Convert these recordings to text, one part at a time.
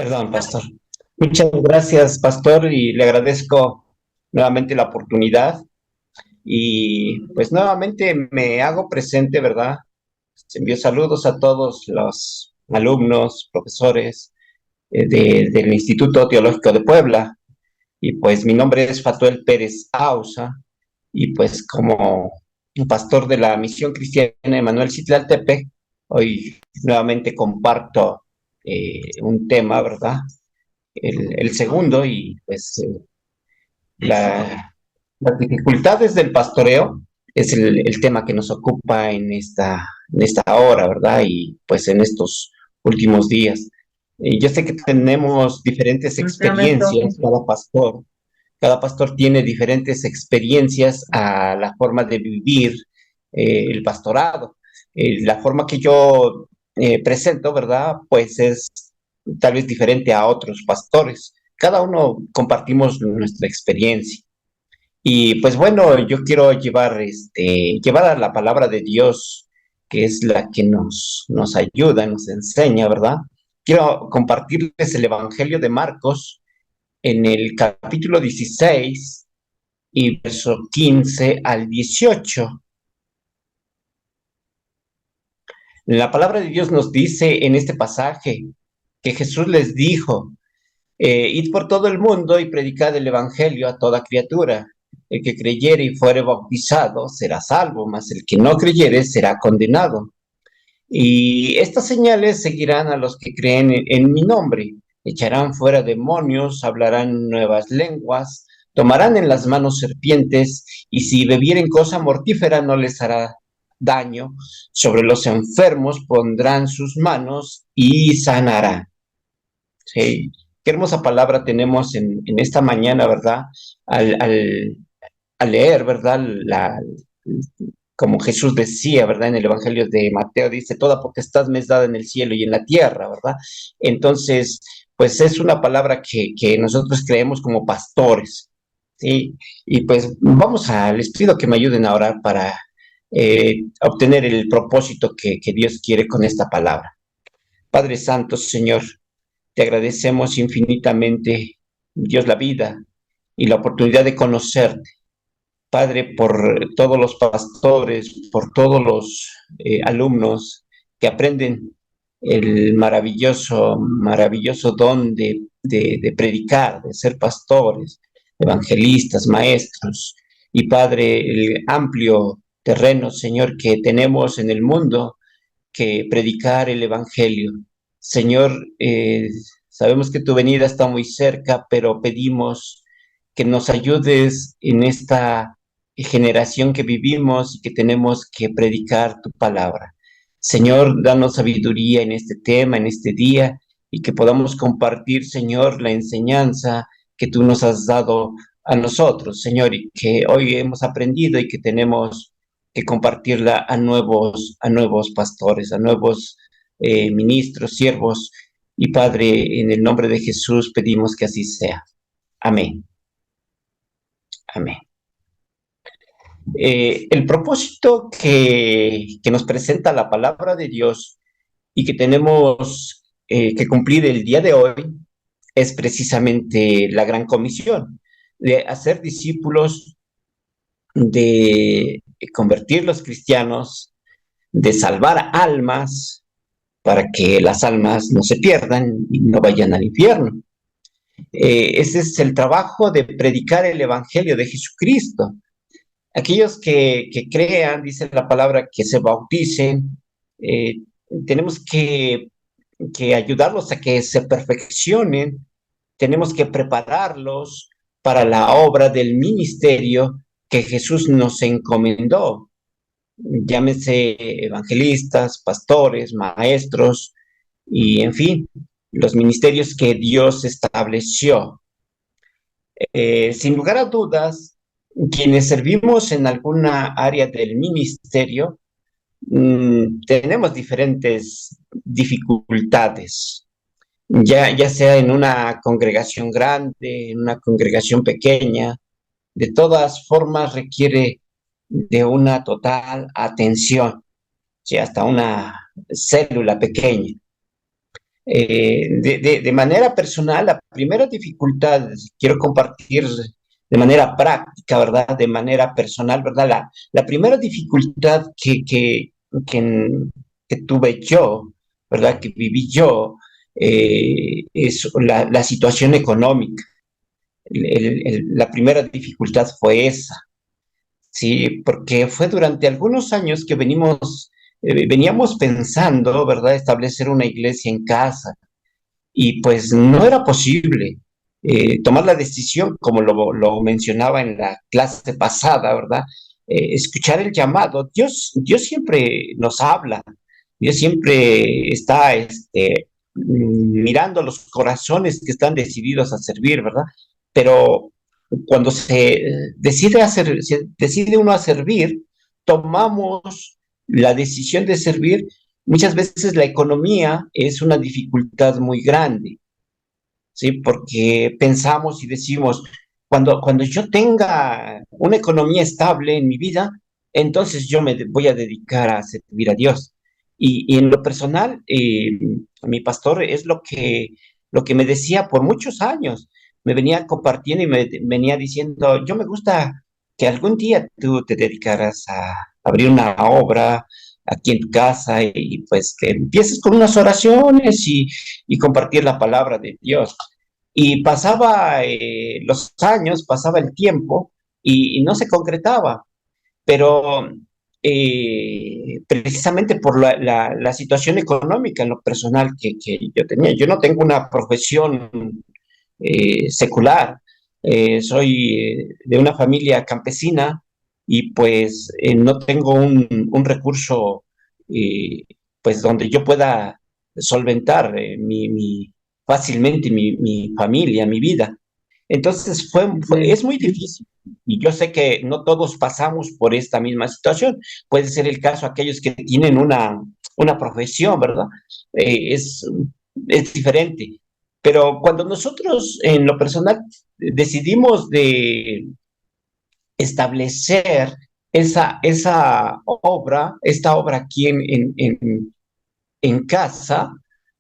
Perdón, pastor. Muchas gracias, pastor, y le agradezco nuevamente la oportunidad. Y pues nuevamente me hago presente, ¿verdad? Envío saludos a todos los alumnos, profesores del Instituto Teológico de Puebla. Y pues mi nombre es Fatuel Pérez Ausa. Y pues como un pastor de la Misión Cristiana Emanuel Citlaltepec, hoy nuevamente comparto un tema, ¿verdad? El segundo, y pues las dificultades del pastoreo es el tema que nos ocupa en esta hora, ¿verdad? Y pues en estos últimos días. Yo sé que tenemos diferentes experiencias, cada pastor tiene diferentes experiencias a la forma de vivir el pastorado. La forma que yo presento, ¿verdad? Pues es tal vez diferente a otros pastores. Cada uno compartimos nuestra experiencia. Y pues bueno, yo quiero llevar a la palabra de Dios, que es la que nos ayuda, nos enseña, ¿verdad? Quiero compartirles el Evangelio de Marcos en el capítulo 16 y verso 15 al 18. La palabra de Dios nos dice en este pasaje que Jesús les dijo, id por todo el mundo y predicad el evangelio a toda criatura. El que creyere y fuere bautizado será salvo, mas el que no creyere será condenado. Y estas señales seguirán a los que creen en mi nombre. Echarán fuera demonios, hablarán nuevas lenguas, tomarán en las manos serpientes, y si bebieren cosa mortífera no les hará daño. Sobre los enfermos pondrán sus manos y sanarán. Sí. Qué hermosa palabra tenemos en esta mañana, ¿verdad? Al, al, al leer, ¿verdad? Como Jesús decía, ¿verdad? En el Evangelio de Mateo dice, toda potestad me es dada en el cielo y en la tierra, ¿verdad? Entonces, pues es una palabra que nosotros creemos como pastores, ¿sí? Y pues vamos les pido que me ayuden a orar para obtener el propósito que Dios quiere con esta palabra. Padre Santo, Señor, te agradecemos infinitamente, Dios, la vida y la oportunidad de conocerte. Padre, por todos los pastores, por todos los alumnos que aprenden el maravilloso don de predicar, de ser pastores, evangelistas, maestros. Y Padre, el amplio terreno, Señor, que tenemos en el mundo, que predicar el Evangelio. Señor, sabemos que tu venida está muy cerca, pero pedimos que nos ayudes en esta generación que vivimos y que tenemos que predicar tu palabra. Señor, danos sabiduría en este tema, en este día, y que podamos compartir, Señor, la enseñanza que tú nos has dado a nosotros, Señor, y que hoy hemos aprendido y que tenemos que compartirla a nuevos pastores, a nuevos ministros, siervos. Y Padre, en el nombre de Jesús pedimos que así sea. Amén. Amén. El propósito que nos presenta la palabra de Dios y que tenemos que cumplir el día de hoy es precisamente la gran comisión de hacer discípulos, de convertir los cristianos, de salvar almas para que las almas no se pierdan y no vayan al infierno. Ese es el trabajo de predicar el Evangelio de Jesucristo. Aquellos que crean, dice la palabra, que se bauticen, eh, tenemos que ayudarlos a que se perfeccionen, tenemos que prepararlos para la obra del ministerio que Jesús nos encomendó. Llámese evangelistas, pastores, maestros y, en fin, los ministerios que Dios estableció. Sin lugar a dudas, quienes servimos en alguna área del ministerio, tenemos diferentes dificultades, ya sea en una congregación grande, en una congregación pequeña, de todas formas requiere de una total atención, sí, hasta una célula pequeña. De manera personal, la primera dificultad, quiero compartir de manera práctica, ¿verdad? De manera personal, ¿verdad? La primera dificultad que tuve yo, ¿verdad? Que viví yo, es la situación económica. La primera dificultad fue esa, ¿sí? Porque fue durante algunos años que veníamos pensando, ¿verdad? Establecer una iglesia en casa y pues no era posible tomar la decisión, como lo mencionaba en la clase pasada, ¿verdad? Escuchar el llamado. Dios siempre nos habla, Dios siempre está mirando los corazones que están decididos a servir, ¿verdad? Pero cuando se decide uno a servir, tomamos la decisión de servir. Muchas veces la economía es una dificultad muy grande, ¿sí? Porque pensamos y decimos, cuando yo tenga una economía estable en mi vida, entonces yo me voy a dedicar a servir a Dios. Y en lo personal, mi pastor es lo que me decía por muchos años. Me venía compartiendo y me venía diciendo, yo me gusta que algún día tú te dedicaras a abrir una obra aquí en tu casa y pues que empieces con unas oraciones y compartir la palabra de Dios. Y pasaba los años, pasaba el tiempo y no se concretaba, pero precisamente por la situación económica en lo personal que yo tenía. Yo no tengo una profesión secular, soy de una familia campesina y pues no tengo un recurso pues donde yo pueda solventar fácilmente mi familia, mi vida. Entonces Sí. es muy difícil y yo sé que no todos pasamos por esta misma situación. Puede ser el caso de aquellos que tienen una profesión, ¿verdad? Es diferente. Pero cuando nosotros en lo personal decidimos de establecer esta obra aquí en casa,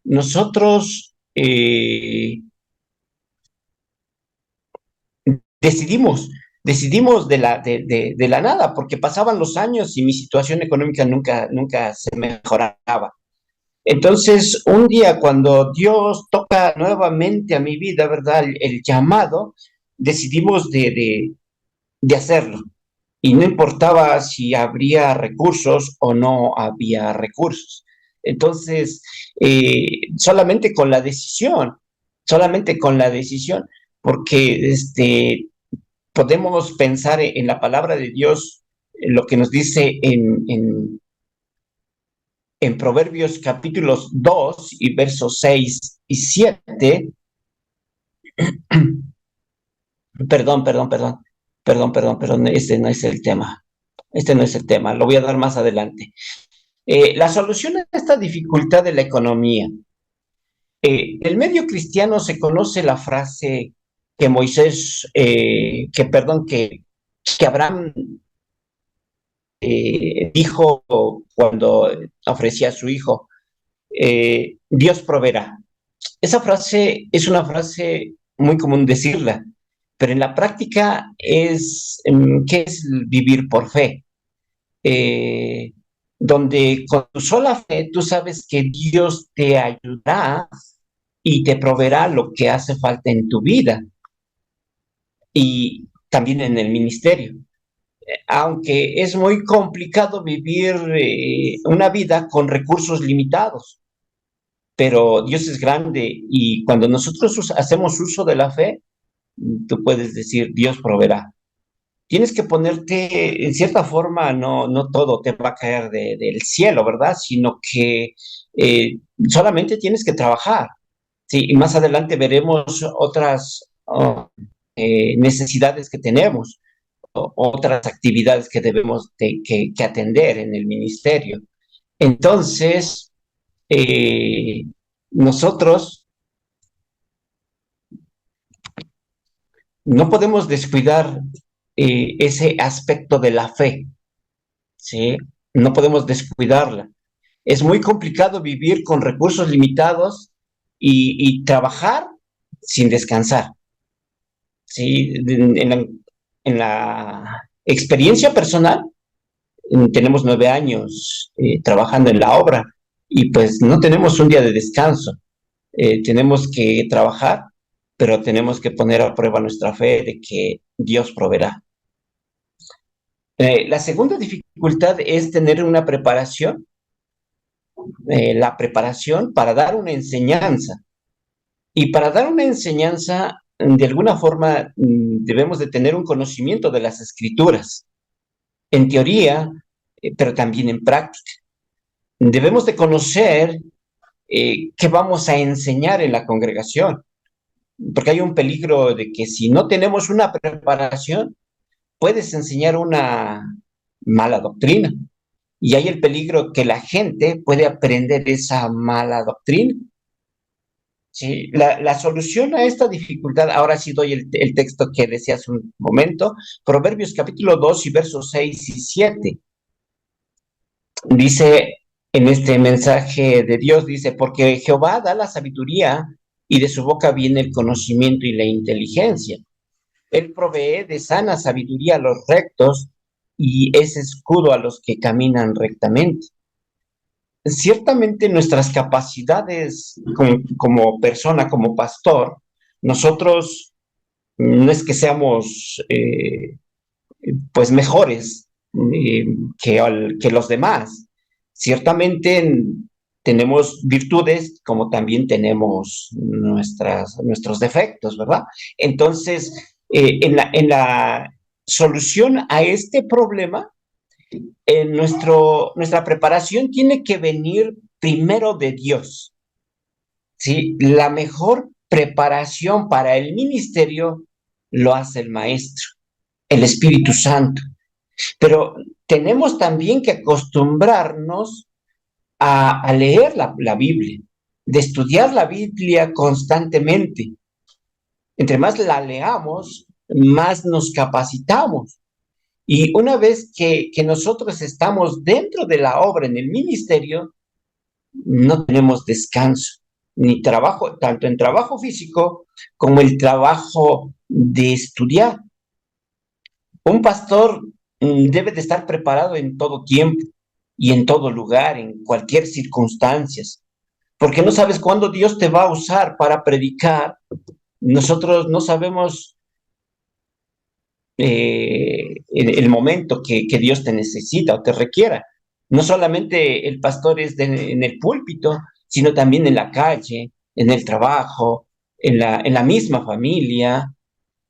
nosotros decidimos, decidimos de la nada, porque pasaban los años y mi situación económica nunca se mejoraba. Entonces, un día cuando Dios toca nuevamente a mi vida, ¿verdad? El llamado, decidimos de hacerlo. Y no importaba si habría recursos o no había recursos. Entonces, solamente con la decisión, porque podemos pensar en la palabra de Dios, en lo que nos dice en Proverbios capítulos 2 y versos 6 y 7. Perdón, este no es el tema. Este no es el tema, lo voy a dar más adelante. La solución a esta dificultad de la economía. Del medio cristiano se conoce la frase que Moisés, que Abraham dijo cuando ofrecía a su hijo, Dios proveerá. Esa frase es una frase muy común decirla, pero en la práctica ¿qué es vivir por fe? Eh, Donde con tu sola fe tú sabes que Dios te ayudará y te proveerá lo que hace falta en tu vida y también en el ministerio. Aunque es muy complicado vivir una vida con recursos limitados, pero Dios es grande y cuando nosotros hacemos uso de la fe, tú puedes decir, Dios proveerá. Tienes que ponerte, en cierta forma, no todo te va a caer del cielo, ¿verdad? Sino que solamente tienes que trabajar. Sí, y más adelante veremos otras necesidades que tenemos, otras actividades que debemos que atender en el ministerio. Entonces, eh, nosotros no podemos descuidar ese aspecto de la fe, ¿sí? No podemos descuidarla. Es muy complicado vivir con recursos limitados y trabajar sin descansar. ¿Sí? En la experiencia personal, tenemos 9 años trabajando en la obra y pues no tenemos un día de descanso. Tenemos que trabajar, pero tenemos que poner a prueba nuestra fe de que Dios proveerá. La segunda dificultad es tener una preparación, la preparación para dar una enseñanza. Y para dar una enseñanza, de alguna forma, debemos de tener un conocimiento de las escrituras, en teoría, pero también en práctica. Debemos de conocer qué vamos a enseñar en la congregación, porque hay un peligro de que si no tenemos una preparación, puedes enseñar una mala doctrina. Y hay el peligro que la gente puede aprender esa mala doctrina. Sí, la solución a esta dificultad, ahora sí doy el texto que decía hace un momento, Proverbios capítulo 2 y versos 6 y 7. Dice en este mensaje de Dios, dice, porque Jehová da la sabiduría y de su boca viene el conocimiento y la inteligencia. Él provee de sana sabiduría a los rectos y es escudo a los que caminan rectamente. Ciertamente nuestras capacidades como persona, como pastor, nosotros no es que seamos pues mejores que los demás. Ciertamente tenemos virtudes como también tenemos nuestros defectos, ¿verdad? Entonces, en la solución a este problema, nuestra preparación tiene que venir primero de Dios, ¿sí? La mejor preparación para el ministerio lo hace el maestro, el Espíritu Santo. Pero tenemos también que acostumbrarnos a leer la Biblia, de estudiar la Biblia constantemente. Entre más la leamos, más nos capacitamos. Y una vez que nosotros estamos dentro de la obra, en el ministerio, no tenemos descanso, ni trabajo, tanto en trabajo físico como el trabajo de estudiar. Un pastor debe de estar preparado en todo tiempo y en todo lugar, en cualquier circunstancia, porque no sabes cuándo Dios te va a usar para predicar. Nosotros no sabemos el momento que Dios te necesita o te requiera. No solamente el pastor es en el púlpito, sino también en la calle, en el trabajo, en la misma familia,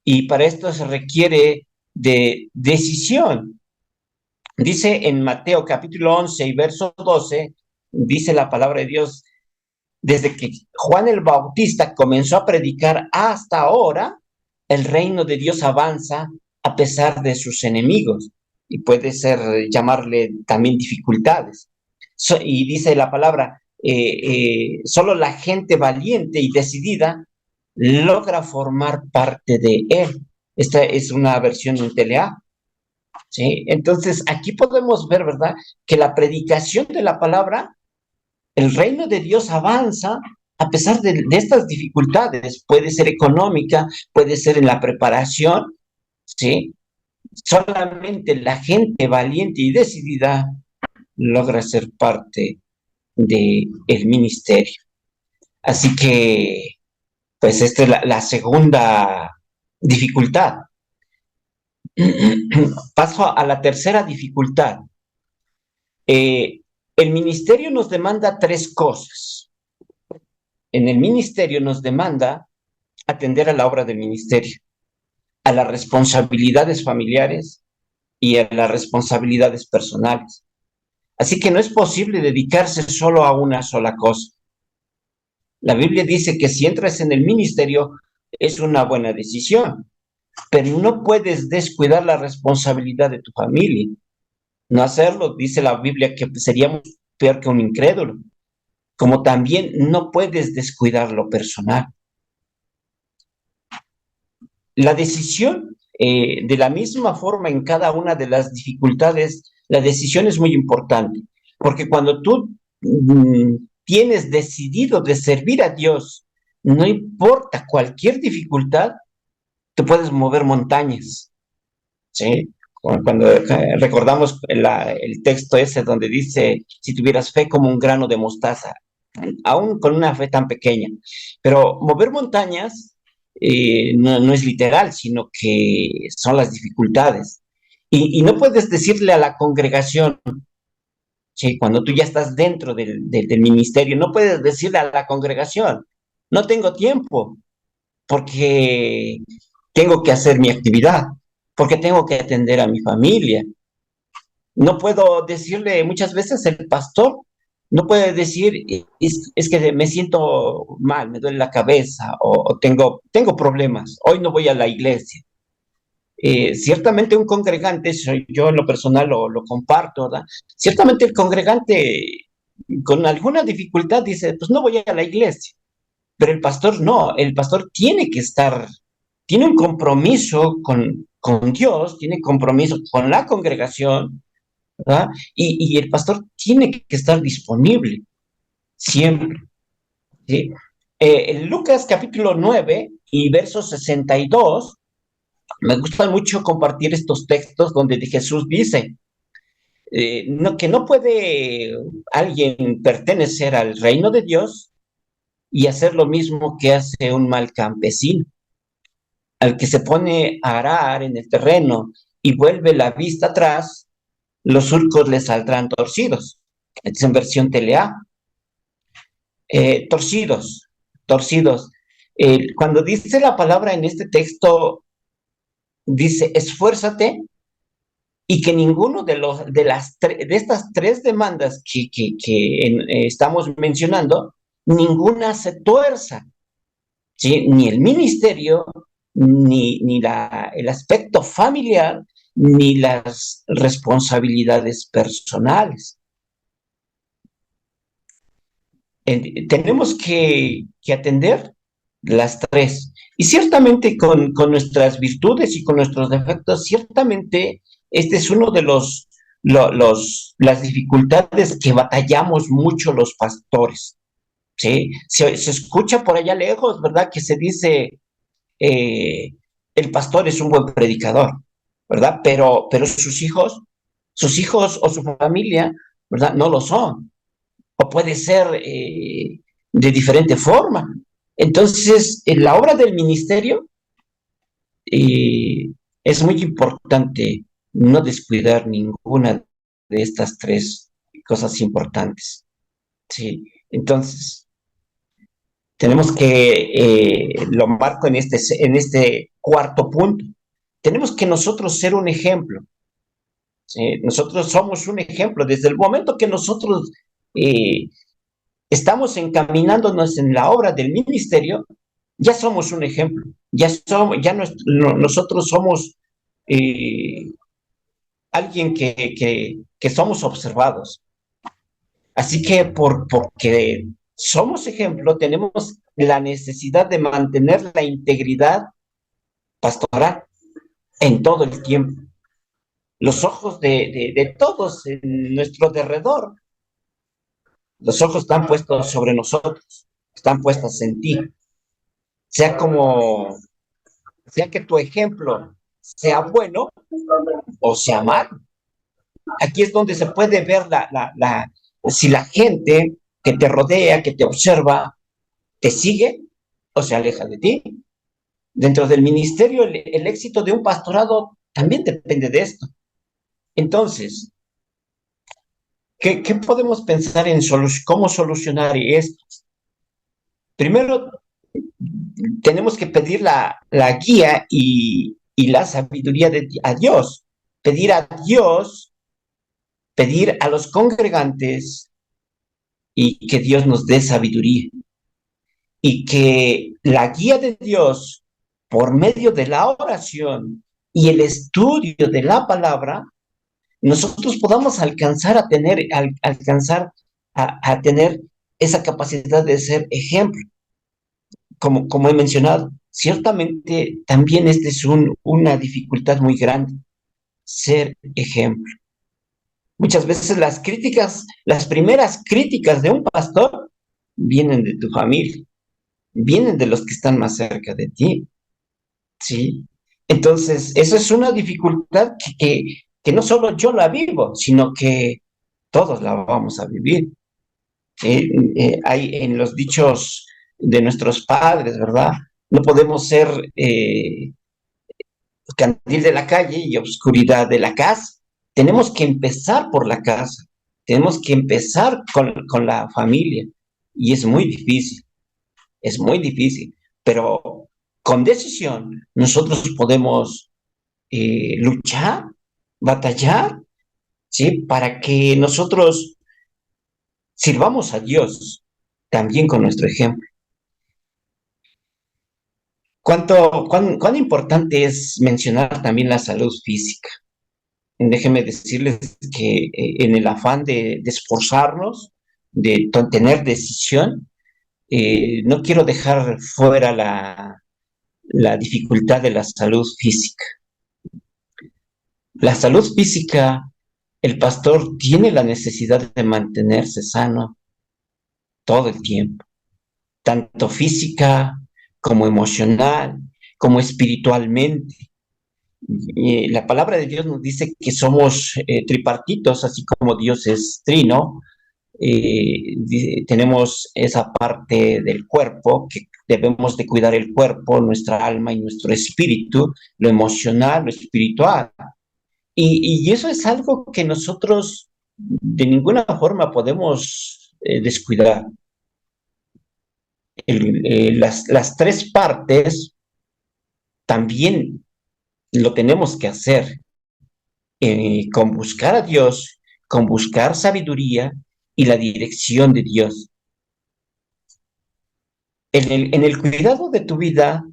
y para esto se requiere de decisión. Dice en Mateo capítulo 11 y verso 12, dice la palabra de Dios, desde que Juan el Bautista comenzó a predicar hasta ahora, el reino de Dios avanza a pesar de sus enemigos. Y puede ser llamarle también dificultades. Y dice la palabra, solo la gente valiente y decidida logra formar parte de él. Esta es una versión en TLA. ¿Sí? Entonces, aquí podemos ver, ¿verdad?, que la predicación de la palabra, el reino de Dios avanza a pesar de estas dificultades. Puede ser económica, puede ser en la preparación, ¿sí? Solamente la gente valiente y decidida logra ser parte del ministerio. Así que, pues esta es la segunda dificultad. Paso a la tercera dificultad. El ministerio nos demanda tres cosas. En el ministerio nos demanda atender a la obra del ministerio, a las responsabilidades familiares y a las responsabilidades personales. Así que no es posible dedicarse solo a una sola cosa. La Biblia dice que si entras en el ministerio es una buena decisión, pero no puedes descuidar la responsabilidad de tu familia. No hacerlo, dice la Biblia, que seríamos peor que un incrédulo. Como también no puedes descuidar lo personal. La decisión, de la misma forma en cada una de las dificultades, la decisión es muy importante, porque cuando tú tienes decidido de servir a Dios, no importa cualquier dificultad, tú puedes mover montañas, ¿sí? Cuando recordamos el texto ese donde dice, si tuvieras fe como un grano de mostaza, aún con una fe tan pequeña. Pero mover montañas no es literal, sino que son las dificultades. Y no puedes decirle a la congregación, sí, cuando tú ya estás dentro del ministerio, no puedes decirle a la congregación, no tengo tiempo porque tengo que hacer mi actividad, porque tengo que atender a mi familia. No puedo decirle muchas veces el pastor, no puede decir, es que me siento mal, me duele la cabeza o tengo problemas, hoy no voy a la iglesia. Ciertamente un congregante, yo en lo personal lo comparto, ¿verdad? Ciertamente el congregante con alguna dificultad dice, pues no voy a la iglesia, pero el pastor no, el pastor tiene que estar, tiene un compromiso con Dios, tiene compromiso con la congregación, ¿verdad? Y el pastor tiene que estar disponible siempre, ¿sí? En Lucas capítulo 9 y verso 62, me gusta mucho compartir estos textos donde Jesús dice que no puede alguien pertenecer al reino de Dios y hacer lo mismo que hace un mal campesino, al que se pone a arar en el terreno y vuelve la vista atrás, los surcos le saldrán torcidos. Es en versión TLA. Torcidos, torcidos. Cuando dice la palabra en este texto, dice, esfuérzate y que ninguno de estas tres demandas que estamos mencionando, ninguna se tuerza, ¿sí? Ni el ministerio, ni el aspecto familiar, ni las responsabilidades personales. Tenemos que atender las tres. Y ciertamente con nuestras virtudes y con nuestros defectos, ciertamente este es uno de las dificultades que batallamos mucho los pastores. ¿Sí? Se escucha por allá lejos, ¿verdad? Que se dice, eh, el pastor es un buen predicador, ¿verdad? Pero sus hijos o su familia, ¿verdad? No lo son o puede ser de diferente forma. Entonces, en la obra del ministerio es muy importante no descuidar ninguna de estas tres cosas importantes. Sí, entonces tenemos que, lo marco en este cuarto punto, tenemos que nosotros ser un ejemplo. ¿Sí? Nosotros somos un ejemplo. Desde el momento que nosotros eh, estamos encaminándonos en la obra del ministerio, ya somos un ejemplo, nosotros somos eh, alguien que somos observados. Así que porque somos ejemplo, tenemos la necesidad de mantener la integridad pastoral en todo el tiempo. Los ojos de todos en nuestro derredor, los ojos están puestos sobre nosotros, están puestos en ti. Sea como, sea que tu ejemplo sea bueno o sea malo. Aquí es donde se puede ver si la gente que te rodea, que te observa, te sigue o se aleja de ti. Dentro del ministerio, el éxito de un pastorado también depende de esto. Entonces, ¿qué podemos pensar en cómo solucionar esto? Primero, tenemos que pedir la guía y la sabiduría a Dios. Pedir a Dios, pedir a los congregantes y que Dios nos dé sabiduría. Y que la guía de Dios por medio de la oración y el estudio de la palabra, nosotros podamos alcanzar a tener esa capacidad de ser ejemplo. Como he mencionado, ciertamente también esta es una dificultad muy grande, ser ejemplo. Muchas veces las primeras críticas de un pastor vienen de tu familia, vienen de los que están más cerca de ti, ¿sí? Entonces, eso es una dificultad que no solo yo la vivo, sino que todos la vamos a vivir. Hay en los dichos de nuestros padres, ¿verdad? No podemos ser candil de la calle y oscuridad de la casa. Tenemos que empezar por la casa, tenemos que empezar con la familia y es muy difícil, pero con decisión nosotros podemos luchar, batallar, ¿sí? Para que nosotros sirvamos a Dios también con nuestro ejemplo. ¿Cuán importante es mencionar también la salud física? Déjenme decirles que en el afán de esforzarnos, de tener decisión, no quiero dejar fuera la dificultad de la salud física. La salud física, el pastor tiene la necesidad de mantenerse sano todo el tiempo, tanto física como emocional, como espiritualmente. La palabra de Dios nos dice que somos tripartitos, así como Dios es trino. Tenemos esa parte del cuerpo, que debemos de cuidar el cuerpo, nuestra alma y nuestro espíritu, lo emocional, lo espiritual. Y eso es algo que nosotros de ninguna forma podemos descuidar. Las tres partes también lo tenemos que hacer con buscar a Dios, con buscar sabiduría y la dirección de Dios. En el cuidado de tu vida,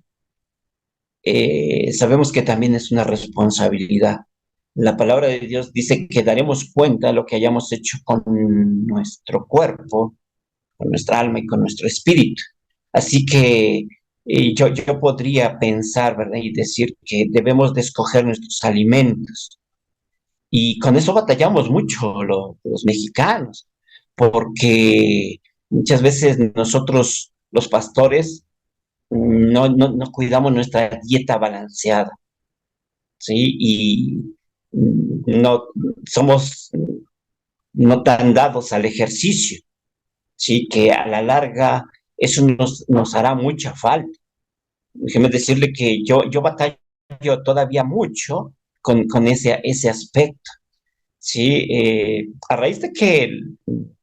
sabemos que también es una responsabilidad. La palabra de Dios dice que daremos cuenta de lo que hayamos hecho con nuestro cuerpo, con nuestra alma y con nuestro espíritu. Así que yo podría pensar, ¿verdad? Y decir que debemos de escoger nuestros alimentos. Y con eso batallamos mucho los mexicanos, porque muchas veces nosotros, los pastores, no cuidamos nuestra dieta balanceada, ¿sí? Y no somos no tan dados al ejercicio, ¿sí? Que a la larga eso nos hará mucha falta. Déjeme decirle que yo batallo todavía mucho con ese aspecto, ¿sí? A raíz de que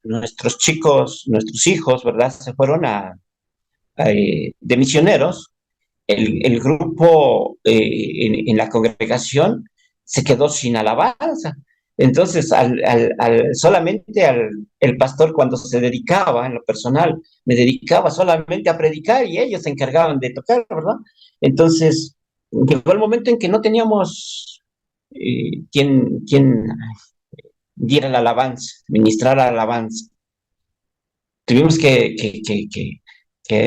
nuestros chicos, nuestros hijos, ¿verdad? Se fueron de misioneros, el grupo en la congregación se quedó sin alabanza. Entonces, solamente el pastor cuando se dedicaba, en lo personal, me dedicaba solamente a predicar y ellos se encargaban de tocar, ¿verdad? Entonces, llegó el momento en que no teníamos quien diera la alabanza, ministrar la alabanza. Tuvimos que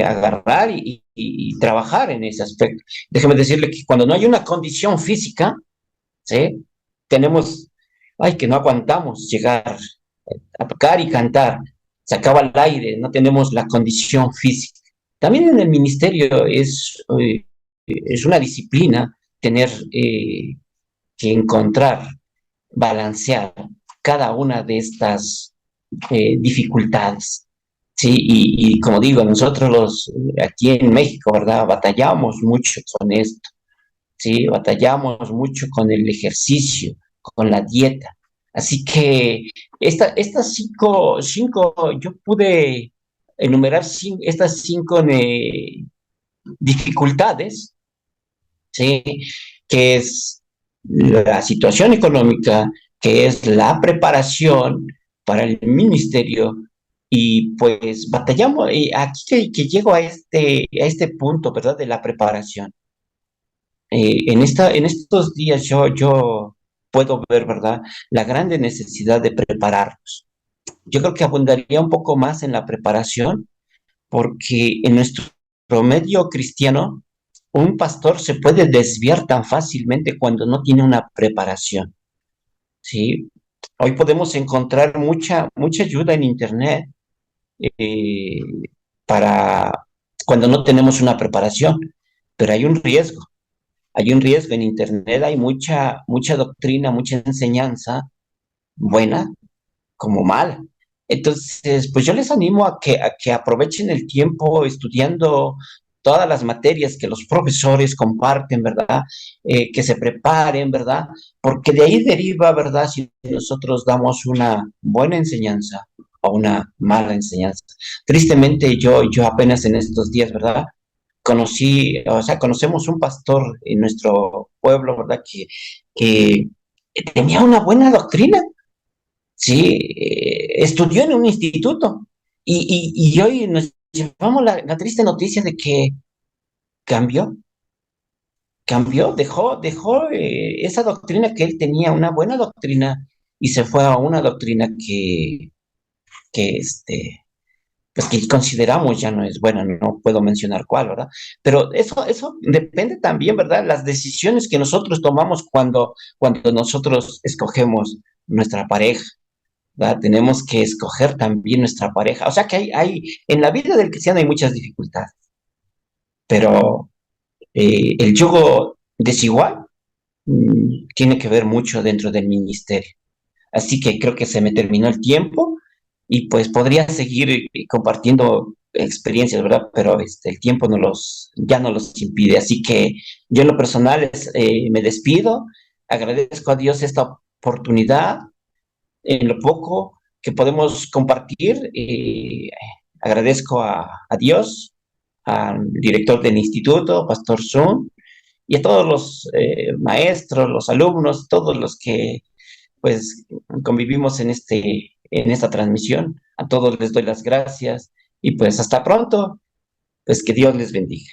agarrar y trabajar en ese aspecto. Déjeme decirle que cuando no hay una condición física, ¿sí? Tenemos, ay, que no aguantamos llegar a tocar y cantar, se acaba el aire, no tenemos la condición física. También en el ministerio es una disciplina tener que encontrar, balancear cada una de estas dificultades. Sí, y como digo, nosotros aquí en México, ¿verdad? Batallamos mucho con esto, ¿sí? Batallamos mucho con el ejercicio, con la dieta. Así que estas yo pude enumerar estas cinco dificultades, ¿sí? Que es la situación económica, que es la preparación para el ministerio, y pues batallamos, y aquí que llego a este punto, ¿verdad? De la preparación. En estos días yo puedo ver, ¿verdad? La grande necesidad de prepararnos. Yo creo que abundaría un poco más en la preparación, porque en nuestro medio cristiano, un pastor se puede desviar tan fácilmente cuando no tiene una preparación, ¿sí? Hoy podemos encontrar mucha ayuda en Internet, eh, para cuando no tenemos una preparación, pero hay un riesgo en Internet, hay mucha doctrina, mucha enseñanza buena como mala. Entonces, pues yo les animo a que aprovechen el tiempo estudiando todas las materias que los profesores comparten, ¿verdad? Que se preparen, ¿verdad? Porque de ahí deriva, ¿verdad? Si nosotros damos una buena enseñanza o una mala enseñanza. Tristemente, yo apenas en estos días, ¿verdad? Conocemos un pastor en nuestro pueblo, ¿verdad? Que tenía una buena doctrina. Sí, estudió en un instituto y hoy nos llevamos la triste noticia de que cambió, dejó esa doctrina que él tenía, una buena doctrina, y se fue a una doctrina que, pues que consideramos ya no es buena, no puedo mencionar cuál, ¿verdad? Pero eso depende también, ¿verdad? Las decisiones que nosotros tomamos cuando nosotros escogemos nuestra pareja. ¿Verdad? Tenemos que escoger también nuestra pareja. O sea que en la vida del cristiano hay muchas dificultades, pero el yugo desigual tiene que ver mucho dentro del ministerio. Así que creo que se me terminó el tiempo y pues podría seguir compartiendo experiencias, ¿verdad? Pero el tiempo ya no los impide. Así que yo en lo personal me despido, agradezco a Dios esta oportunidad en lo poco que podemos compartir. Agradezco a Dios, al director del instituto, Pastor Sun, y a todos los maestros, los alumnos, todos los que pues convivimos en esta transmisión. A todos les doy las gracias y pues hasta pronto, pues que Dios les bendiga.